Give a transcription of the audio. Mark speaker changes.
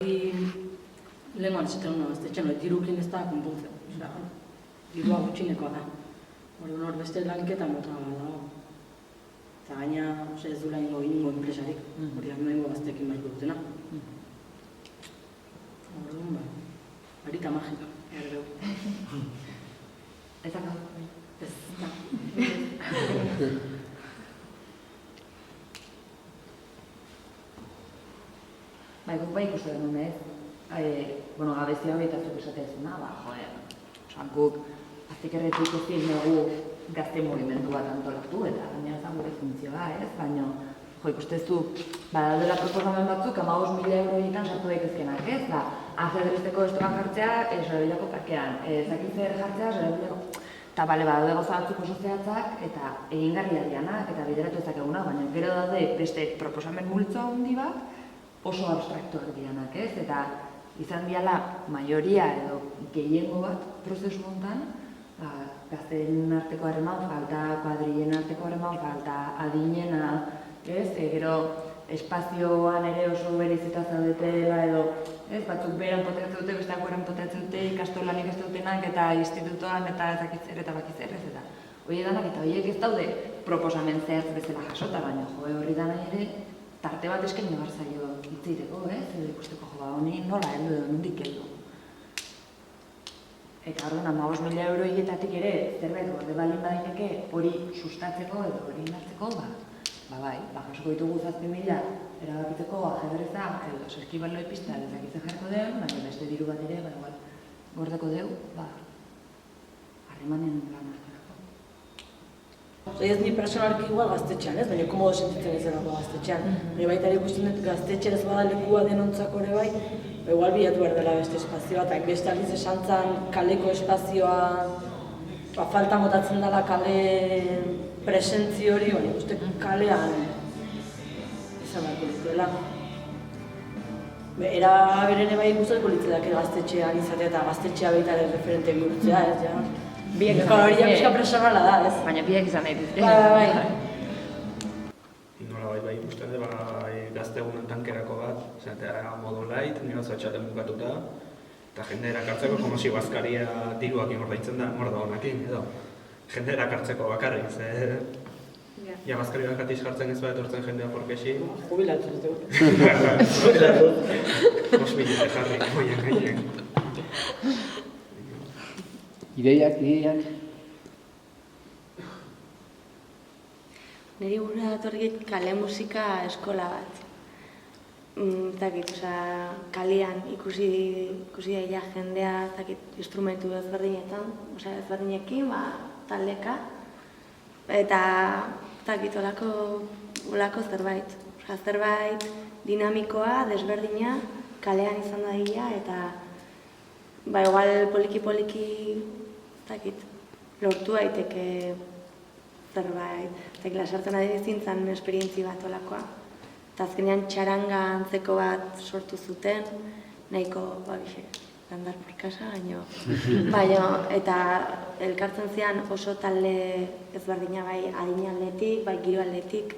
Speaker 1: Lehenkoan esaten hona gaztetxean, dirukin ez da konpontzen. Dirua gutxinekoa da. Hor beste lanketa mota dago. Eta gaina ez du laingo ingo enpresarik. Hori da nahingo gaztekin baiko dutena. Orduan, harita magika.
Speaker 2: Ez da?
Speaker 1: Ez da.
Speaker 2: Guk bai ikusten denun ez, gabezia hori eta zuk esatezuna, guk aztekerretik ezin dugu gazte movimendu bat antolatu eta gainera zan gure funtzioa ez, baina ikustezu badaldela proposamen batzuk 15.000 euro egiten sartu daitezkenak ez, ajedrezteko estokan jartzea Rebellako parkean, zakitzer jartzea Rebellako... Eta badaude gauza batzuk oso zehatzak eta egingarriak dianak eta bideratu ezakeguna, baina gero daude beste proposamen multzo handi bat oso abstraktuak dianak ez, eta izan diala majoria edo gehiengo bat prozesu hontan, gazteen arteko harreman falta, kuadrilen arteko harreman falta, adinena, ez, gero espazioan ere oso berezita zaudetela edo, ez, batzuk beran poteatzen dute, besteak beran poteatzen dute, ikastolanik ez dutenak eta institutoan eta ezakitzer eta bakitzer ez, eta hori edanak eta horiek ez daude proposamen zehatz bezala jasota, baina hori dana ere tarte bat eskaini behar zaio hitzeiteko, ez? Edo ikusteko honi nola heldu edo nondik heldu. Eta orduan 15.000 euro hietatik ere zerbait gorde balin badineke hori sustatzeko edo hori indartzeko, bai, jasoko ditugu 7.000 erabakitzeko ajedreza edo saskibaloi pista ezakitzen jarriko deu, baina beste diru bat ere, gordeko deu, harremanen lan hartzeko.
Speaker 1: Ez ni personalki igual gaztetxean, ez? Baina komodo sentitzen ez denako gaztetxean. Baita ere ikusten dut gaztetxean ez bada lekua denontzako ere bai, igual bilatu behar dela beste espazioa, eta beste aldiz esan zan kaleko espazioa falta motatzen dela kale presentzi hori, uste kalean izan beharko litzuela. Era berene bai guztatuko litzedak gaztetxean izatea eta gaztetxea baita ere referente bihurtzea, ez ja. Hori ja pixka personala da, ez?
Speaker 2: Baina biak izan nahi dut.
Speaker 1: Bai.
Speaker 3: Nola bai ikusten dut gazte egunen tankerako bat, modu light, nire zatxaten bukatuta, eta jende erakartzeko, como si bazkaria diruak ingordaitzen da, morda honakin, edo. Jende erakartzeko bakarrik, ze... Ja, bazkari bakatiz jartzen ez bat etortzen jendea porkesi.
Speaker 1: Jubilatu dut.
Speaker 3: Jubilatu. 5.000 jarri, oien gainen.
Speaker 4: Ideiak?
Speaker 5: Niri burura datorrik kale musika eskola bat. Kalean ikusi daia jendea instrumentu ezberdinetan, ezberdinekin, taldeka. Eta olako zerbait. Zerbait dinamikoa, desberdina, kalean izan daia eta igual poliki-poliki lortu daiteke zerbait. Eta sartzen ari zintzen esperientzi bat olakoa. Eta azkenean txaranga antzeko bat sortu zuten, nahiko landar porkasa, baina eta elkartzen zian oso talde ezberdina bai adin aldetik, bai giro aldetik,